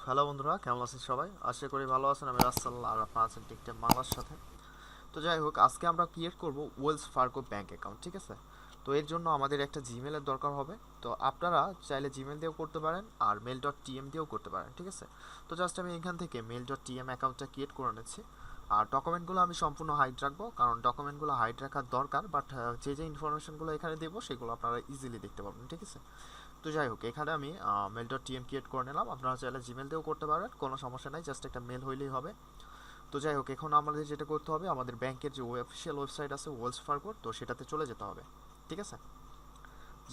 Hello বন্ধুরা, কেমন আছেন সবাই? আশা করি ভালো আছেন। আমি রাসেল আর আপনারা আছেন টিকটেক বাংলার সাথে। তো যাই হোক, আজকে আমরা ক্রিয়েট করব ওয়েলস ফার্গো ব্যাংক অ্যাকাউন্ট, ঠিক আছে? তো এর জন্য আমাদের একটা জিমেলের দরকার হবে। তো আপনারা চাইলে জিমেল দিয়েও করতে পারেন আর মেল ডট টিএম দিয়েও করতে পারেন, ঠিক আছে? তো জাস্ট আমি এখান থেকে মেল ডট টিএম অ্যাকাউন্টটা ক্রিয়েট করে নিচ্ছি। আর ডকুমেন্টগুলো আমি সম্পূর্ণ হাইড রাখবো, কারণ ডকুমেন্টগুলো হাইড রাখার দরকার, বাট যে যে ইনফরমেশনগুলো এখানে দেবো সেগুলো আপনারা ইজিলি দেখতে পাবেন, ঠিক আছে? তো যাই হোক, এখানে আমি মেল ডট টিএম ক্রিয়েট করে নিলাম। আপনারা চাইলে জিমেল দিয়েও করতে পারেন, কোনো সমস্যা নাই, জাস্ট একটা মেল হইলেই হবে। তো যাই হোক, এখন আমাদের যেটা করতে হবে, আমাদের ব্যাংকের যে অফিসিয়াল ওয়েবসাইট আছে ওয়েলস ফার্গোর, তো সেটাতে চলে যেতে হবে, ঠিক আছে?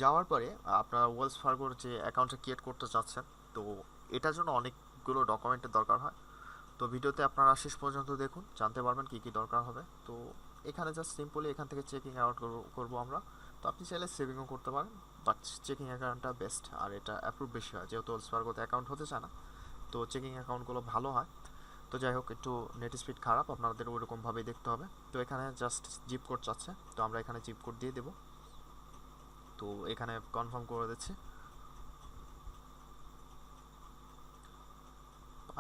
যাওয়ার পরে আপনারা ওয়েলস ফার্গোর যে অ্যাকাউন্টটা ক্রিয়েট করতে চাচ্ছেন, তো এটার জন্য অনেকগুলো ডকুমেন্টের দরকার হয়। তো ভিডিওতে আপনারা শেষ পর্যন্ত দেখুন, জানতে পারবেন কী কী দরকার হবে। তো এখানে জাস্ট সিম্পলি এখান থেকে চেকিং আউট করবো আমরা। তো আপনি চাইলে সেভিংও করতে পারেন, বাট চেকিং অ্যাকাউন্টটা বেস্ট, আর এটা অ্যাপ্রুভ বেশি হয়, যেহেতু ওয়েলস ফার্গোতে অ্যাকাউন্ট হতে চায় না, তো চেকিং অ্যাকাউন্টগুলো ভালো হয়। তো যাই হোক, একটু নেট স্পিড খারাপ, আপনাদের ওইরকমভাবেই দেখতে হবে। তো এখানে জাস্ট জিপ কোড চাচ্ছে, তো আমরা এখানে জিপ কোড দিয়ে দেবো। তো এখানে কনফার্ম করে দিচ্ছি।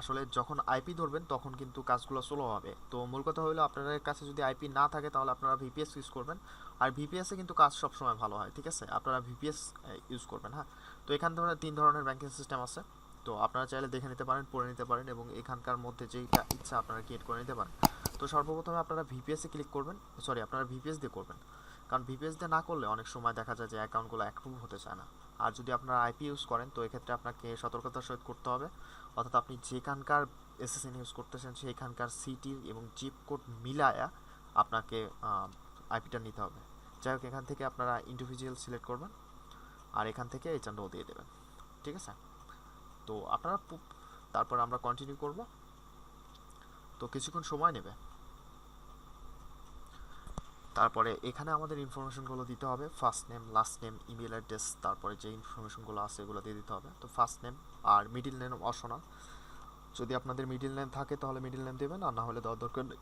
আসলে যখন আইপি ধরবেন তখন কিন্তু কাজগুলো স্লো হবে। তো মূল কথা হলো, আপনাদের কাছে যদি আইপি না থাকে তাহলে আপনারা ভিপিএস ইউজ করবেন। আর ভিপিএসে কিন্তু কাজ সবসময় ভালো হয়, ঠিক আছে? আপনারা ভিপিএস ইউজ করবেন, হ্যাঁ। তো এখান থেকে 3 ধরনের ব্যাংকিং সিস্টেম আছে। তো আপনারা চাইলে দেখে নিতে পারেন, পড়ে নিতে পারেন, এবং এখানকার মধ্যে যেইটা ইচ্ছা আপনারা ক্রিয়েট করে নিতে পারেন। তো সর্বপ্রথমে আপনারা ভিপিএসে ক্লিক করবেন, সরি, আপনারা ভিপিএস দিয়ে করবেন। কারণ ভিপিএস দিয়ে না করলে অনেক সময় দেখা যায় যে অ্যাকাউন্টগুলো অ্যাপ্রুভ হতে চায় না। আর যদি আপনারা আইপি ইউজ করেন, তো এক্ষেত্রে আপনাকে সতর্কতার সহিত করতে হবে। অর্থাৎ আপনি যেখানকার এসএসএন ইউজ করতেছেন সেইখানকার সিটি এবং জিপ কোড মিলায়া আপনাকে আইপিটা নিতে হবে। যাই হোক, এখান থেকে আপনারা ইন্ডিভিজুয়াল সিলেক্ট করবেন, আর এখান থেকে এইচটা নো দিয়ে দেবেন, ঠিক আছে? তো আপনারা তারপর আমরা কন্টিনিউ করব। তো কিছুক্ষণ সময় নেবে। তারপরে এখানে আমাদের ইনফরমেশনগুলো দিতে হবে, first name, last name, email address, তারপরে যে ইনফরমেশনগুলো আছে এগুলো দিয়ে দিতে হবে। তো ফার্স্ট নেম আর মিডিল নেম অপশনাল, যদি আপনাদের মিডিল নেম থাকে তাহলে মিডিল নেম দেবেন, আর না হলে দেওয়ার দরকার নেই।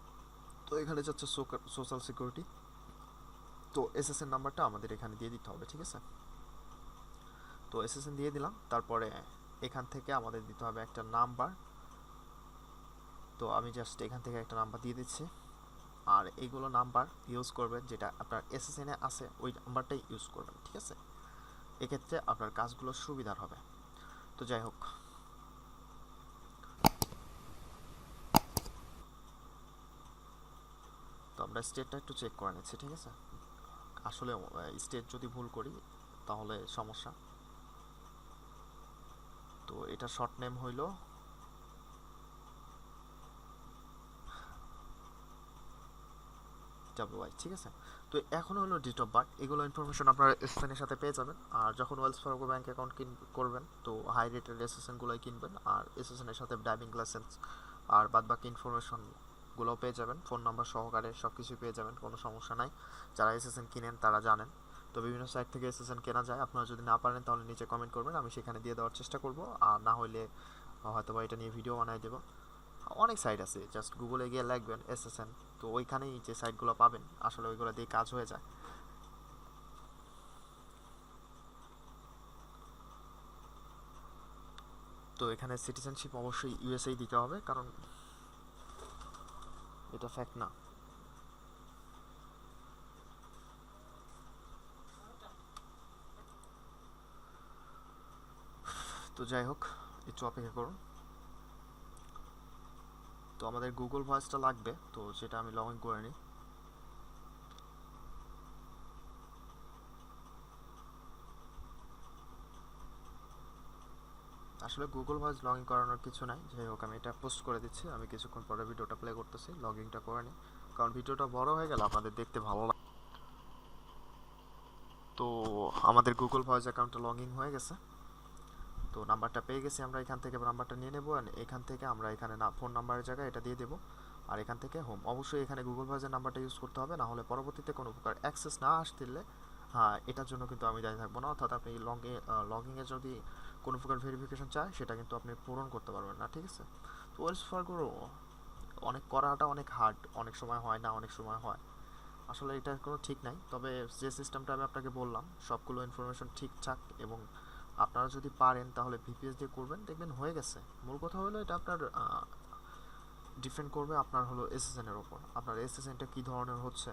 তো এখানে যাচ্ছে সোশ্যাল সিকিউরিটি। তো এসএসএন নাম্বারটা আমাদের এখানে দিয়ে দিতে হবে, ঠিক আছে? তো এসএসএন দিয়ে দিলাম। তারপরে এখান থেকে আমাদের দিতে হবে একটা নাম্বার। তো আমি জাস্ট এখান থেকে একটা নাম্বার দিয়ে দিচ্ছি। আর এইগুলো নাম্বার ইউজ করবেন, যেটা আপনার এসএসএনে আছে ওই নাম্বারটাই ইউজ করবেন, ঠিক আছে? এক্ষেত্রে আপনার কাজগুলো সুবিধার হবে। তো যাই হোক, তো আমরা স্টেটটা একটু চেক করে নিচ্ছি, ঠিক আছে? আসলে স্টেট যদি ভুল করি তাহলে সমস্যা। তো এটা শর্ট নেম হইল ডাব্লিউআই, ঠিক আছে? তো এখন হলো ডেট অফ বার্থ, এগুলো ইনফরমেশন আপনারা এসএসএন এর সাথে পেয়ে যাবেন। আর যখন ওয়েলস ফার্গো ব্যাংক অ্যাকাউন্ট করবেন, তো হাই রেটেড এসএসএনগুলোই কিনবেন, আর এসএসএন এর সাথে ড্রাইভিং লাইসেন্স আর বাদবাকি ইনফরমেশনগুলোও পেয়ে যাবেন, ফোন নাম্বার সহকারে সব কিছুই পেয়ে যাবেন, কোনো সমস্যা নাই। যারা এসএসএন কিনেন তারা জানেন। তো বিভিন্ন সাইট থেকে এসএসএন কেনা যায়, আপনারা যদি না পারেন তাহলে নিচে কমেন্ট করবেন, আমি সেখানে দিয়ে দেওয়ার চেষ্টা করব। আর না হলে হয়তো বা এটা নিয়ে ভিডিও বানাই দেবো। অনেক সাইট আছে, জাস্ট গুগলে গিয়ে লিখবেন এসএসএন, তো ওইখানেই যে সাইটগুলো পাবেন আসলে ওইগুলো দিয়ে কাজ হয়ে যায়। তো এখানে সিটিজেনশিপ অবশ্যই ইউএসএই দিতে হবে, কারণ এটা ফ্যাক্ট না। তো যাই হোক, একটু অপেক্ষা করুন। তো আমাদের গুগল ভয়েসটা লাগবে, তো সেটা আমি লগ ইন করে নিই। আসলে গুগল ভয়েস লগ ইন করানোর কিছু নাই, যাই হোক আমি এটা পোস্ট করে দিচ্ছি। আমি কিছুক্ষণ পরে ভিডিওটা প্লে করতেছি, লগ ইনটা করে নিই, কারণ ভিডিওটা বড় হয়ে গেলে আপনাদের দেখতে ভালো লাগে। তো আমাদের গুগল ভয়েস অ্যাকাউন্টটা লগ ইন হয়ে গেছে। তো নাম্বারটা পেয়ে গেছি আমরা, এখান থেকে নাম্বারটা নিয়ে নেবো। এখান থেকে আমরা এখানে না ফোন নাম্বারের জায়গায় এটা দিয়ে দেবো। আর এখান থেকে হোম, অবশ্যই এখানে গুগল ভয়েসের নাম্বারটা ইউজ করতে হবে, না হলে পরবর্তীতে কোনো প্রকার অ্যাক্সেস না আসলে হ্যাঁ এটার জন্য কিন্তু আমি দায়ী থাকবো না। অর্থাৎ আপনি লগিংয়ে যদি কোনো প্রকার ভেরিফিকেশন চায় সেটা কিন্তু আপনি পূরণ করতে পারবেন না, ঠিক আছে? তো ওয়েলস ফার্গোর অনেক করাটা অনেক হার্ড, অনেক সময় হয় না, অনেক সময় হয়। আসলে এটার কোনো ঠিক নাই, তবে যে সিস্টেমটা আমি আপনাকে বললাম সবগুলো ইনফরমেশন ঠিকঠাক এবং আপনারা যদি পারেন তাহলে ভিপিএস দিয়ে করবেন, দেখবেন হয়ে গেছে। মূল কথা হলো এটা আপনার ডিপেন্ড করবে আপনার হলো এসএসএন এর উপর, আপনার এসএসএনটা কী ধরনের হচ্ছে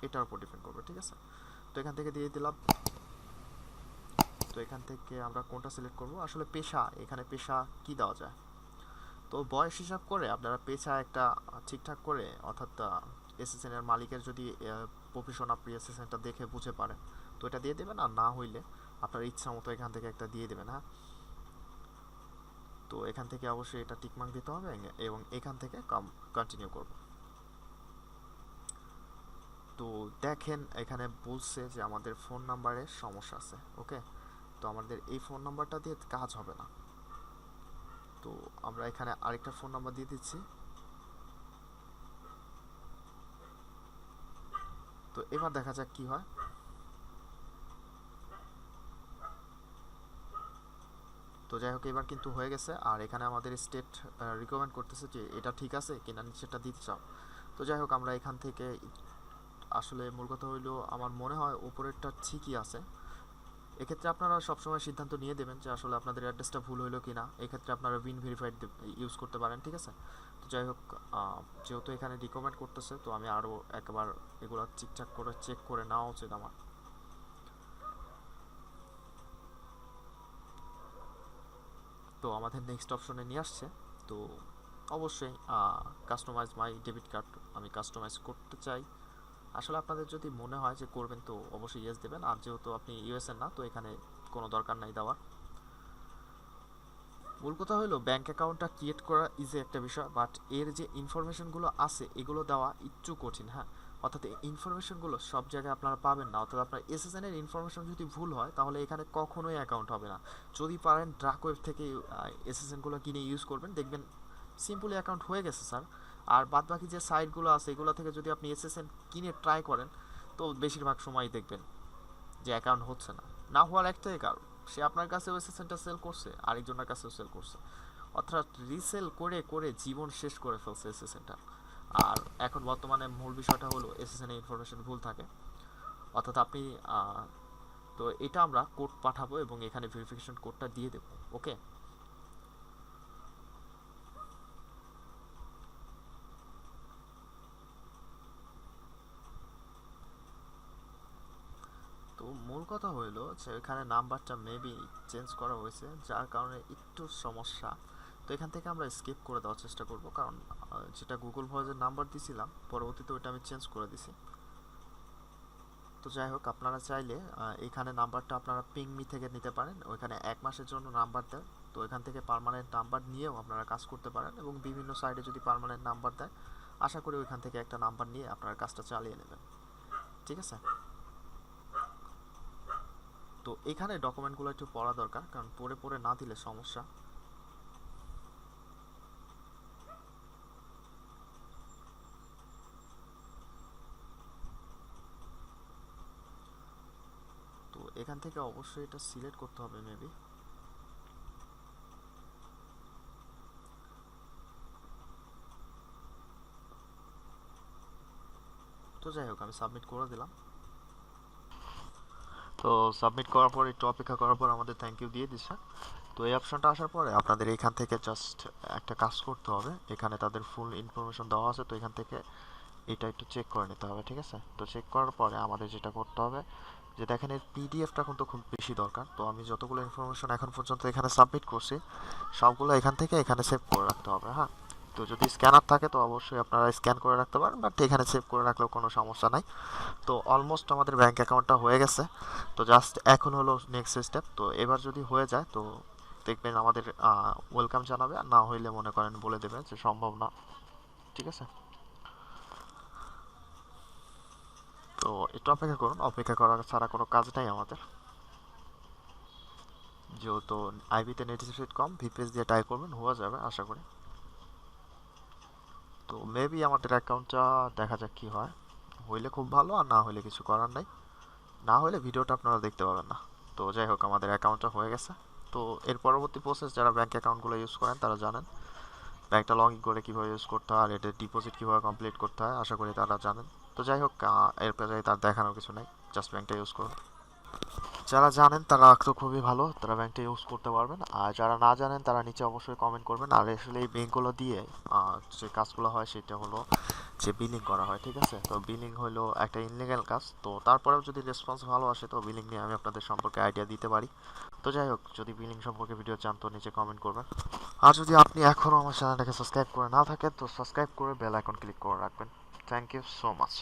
এটার উপর ডিপেন্ড করবে, ঠিক আছে। তো এখান থেকে দিয়ে দিলাম। তো এখান থেকে আমরা কোনটা সিলেক্ট করব, আসলে পেশা, এখানে পেশা কি দেওয়া যায়। তো বয়স হিসাব করে আপনারা পেশা একটা ঠিকঠাক করে, অর্থাৎ এসএসএন এর মালিকের যদি প্রফেশন আপনি এসএসএনটা দেখে বুঝে পারেন তো এটা দিয়ে দেবেন, আর না হইলে আপনার ইচ্ছা মতো এখান থেকে একটা দিয়ে দেবেন। হ্যাঁ, তো এখান থেকে অবশ্যই এটা টিকমার্ক দিতে হবে এবং এখান থেকে কন্টিনিউ করব। তো দেখেন এখানে বলছে যে আমাদের ফোন নাম্বারের সমস্যা আছে। ওকে, তো আমাদের এই ফোন নাম্বারটা দিয়ে কাজ হবে না, তো আমরা এখানে আরেকটা ফোন নাম্বার দিয়ে দিচ্ছি। তো এবার দেখা যাক কি হয়। তো যাই হোক এবার কিন্তু হয়ে গেছে, আর এখানে আমাদের স্টেট রিকমেন্ড করতেছে যে এটা ঠিক আছে কিনা নিচেরটা দিতে চাও। তো যাই হোক আমরা এখান থেকে, আসলে মূল কথা হইলো আমার মনে হয় উপরেরটা ঠিকই আছে। এক্ষেত্রে আপনারা সবসময় সিদ্ধান্ত নিয়ে দেবেন যে আসলে আপনাদের অ্যাড্রেসটা ভুল হইলো কিনা। এক্ষেত্রে আপনারা উইন ভেরিফাইড ইউজ করতে পারেন, ঠিক আছে। তো যাই হোক যেহেতু এখানে রিকমেন্ড করতেছে তো আমি আরও একবার এগুলো ঠিকঠাক করে চেক করে নেওয়া উচিত আমার। তো আমাদের নেক্সট অপশনে নিয়ে আসছে। তো অবশ্যই কাস্টমাইজ মাই ডেবিট কার্ড আমি কাস্টমাইজ করতে চাই। আসলে আপনাদের যদি মনে হয় যে করবেন তো অবশ্যই ইয়েস দেবেন, আর যেহেতু আপনি ইউএসএর না তো এখানে কোনো দরকার নাই দেওয়ার। মূল কথা হলো ব্যাঙ্ক অ্যাকাউন্টটা ক্রিয়েট করা ইজি একটা বিষয়, বাট এর যে ইনফরমেশনগুলো আছে এগুলো দেওয়া একটু কঠিন। হ্যাঁ, অর্থাৎ এই ইনফরমেশনগুলো সব জায়গায় আপনারা পাবেন না, অর্থাৎ আপনার এসএসএন এর ইনফরমেশন যদি ভুল হয় তাহলে এখানে কখনোই অ্যাকাউন্ট হবে না। যদি পারেন ডার্ক ওয়েব থেকে এসএসএনগুলো কিনে ইউজ করবেন, দেখবেন সিম্পলি অ্যাকাউন্ট হয়ে গেছে স্যার। আর বাদ বাকি যে সাইটগুলো আছে এগুলো থেকে যদি আপনি এসএসএন কিনে ট্রাই করেন তো বেশিরভাগ সময় দেখবেন যে অ্যাকাউন্ট হচ্ছে না। না হওয়ার একটাই কারণ, সে আপনার কাছেও এসএসএনটা সেল করছে, আরেকজনের কাছেও সেল করছে, অর্থাৎ রিসেল করে করে জীবন শেষ করে ফেলছে এসএসএনটা। আর এখন বর্তমানে মূল বিষয়টা হলো এসএসএন এর ইনফরমেশন ভুল থাকে, অর্থাৎ আপনি তো এটা আমরা কোড পাঠাবো এবং এখানে ভেরিফিকেশন কোডটা দিয়ে দেবো। ওকে, তো মূল কথা হইলো যে এখানে নাম্বারটা মেবি চেঞ্জ করা হয়েছে যার কারণে একটু সমস্যা। তো এখান থেকে আমরা স্কিপ করে দেওয়ার চেষ্টা করব, কারণ যেটা গুগল ভয়েসের নাম্বার দিছিলাম পরবর্তীতে ওইটা আমি চেঞ্জ করে দিছি। তো যাই হোক আপনারা চাইলে এখানে নাম্বারটা আপনারা পিংমি থেকে নিতে পারেন, ওইখানে 1 মাসের জন্য নাম্বার দেয়। তো এখান থেকে পার্মানেন্ট নাম্বার নিয়েও আপনারা কাজ করতে পারেন, এবং বিভিন্ন সাইটে যদি পার্মানেন্ট নাম্বার দেয় আশা করি ওইখান থেকে একটা নাম্বার নিয়ে আপনারা কাজটা চালিয়ে নেবেন, ঠিক আছে। তো এখানে ডকুমেন্টগুলো একটু পড়া দরকার, কারণ পড়ে পড়ে না দিলে সমস্যা। তো এখান থেকে অবশ্যই এটা সিলেক্ট করতে হবে মেবি। তো যাই হোক আমি সাবমিট করে দিলাম। তো সাবমিট করার পর একটু অপেক্ষা করার পর আমাদের থ্যাংক ইউ দিয়ে দিচ্ছে। তো এই অপশনটা আসার পরে আপনাদের এখান থেকে জাস্ট একটা কাজ করতে হবে, এখানে তাদের ফুল ইনফরমেশন দেওয়া আছে, তো এখান থেকে এটা একটু চেক করে নিতে হবে, ঠিক আছে। তো চেক করার পরে আমাদের যেটা করতে হবে যে দেখেন এর পিডিএফটা কিন্তু খুব বেশি দরকার। তো আমি যতগুলো ইনফরমেশন এখন পর্যন্ত এখানে সাবমিট করছি সবগুলো এখান থেকে এখানে সেভ করে রাখতে হবে। হ্যাঁ, তো যদি স্ক্যানার থাকে তো অবশ্যই আপনারা স্ক্যান করে রাখতে পারেন, বাট এখানে সেভ করে রাখলেও কোনো সমস্যা নাই। তো অলমোস্ট আমাদের ব্যাঙ্ক অ্যাকাউন্টটা হয়ে গেছে। তো জাস্ট এখন হলো নেক্সট স্টেপ। তো এবার যদি হয়ে যায় তো দেখবেন আমাদের ওয়েলকাম জানাবে, আর না হইলে মনে করেন বলে দেবে যে সম্ভব না, ঠিক আছে। তো একটু অপেক্ষা করুন, অপেক্ষা করা ছাড়া কোনো কাজ নাই আমাদের। যেহেতু আইবিতে নেট স্পিড কম, ভিপিএস দিয়ে ট্রাই করবেন, হওয়া যাবে আশা করি। তো মেবি আমাদের অ্যাকাউন্টটা দেখা যাক কি হয়, হইলে খুব ভালো, আর না হইলে কিছু করার নাই, না হলে ভিডিওটা আপনারা দেখতে পাবেন না। তো যাই হোক আমাদের অ্যাকাউন্টটা হয়ে গেছে। তো এর পরবর্তী প্রসেস যারা ব্যাঙ্ক অ্যাকাউন্টগুলো ইউজ করেন তারা জানেন ব্যাঙ্কটা লগ ইন করে কীভাবে ইউজ করতে হয়, আর এটার ডিপোজিট কীভাবে কমপ্লিট করতে হয়, আশা করি তারা জানেন। তো যাই হোক এরপরে তার দেখানোর কিছু নেই, জাস্ট ব্যাঙ্কটা ইউজ করুন। যারা জানেন তারা তো খুবই ভালো, তারা ব্যাংকটা ইউজ করতে পারবেন। আর যারা না জানেন তারা নিচে অবশ্যই কমেন্ট করবেন। আর আসলে এই ব্যাংকগুলো দিয়ে যে কাজগুলো হয় সেটা হলো যে বিলিং করা হয়, ঠিক আছে? তো বিলিং হলো একটা ইনলিগ্যাল কাজ, তো তারপরেও যদি রেসপন্স ভালো আসে তো বিলিং নিয়ে আমি আপনাদের সম্পর্কে আইডিয়া দিতে পারি। তো যাই হোক, যদি বিলিং সম্পর্কে ভিডিও চান তো নিচে কমেন্ট করবেন। আর যদি আপনি এখনও আমার চ্যানেলটাকে সাবস্ক্রাইব করে না থাকেন তো সাবস্ক্রাইব করে বেল আইকন ক্লিক করে রাখবেন। Thank you so much.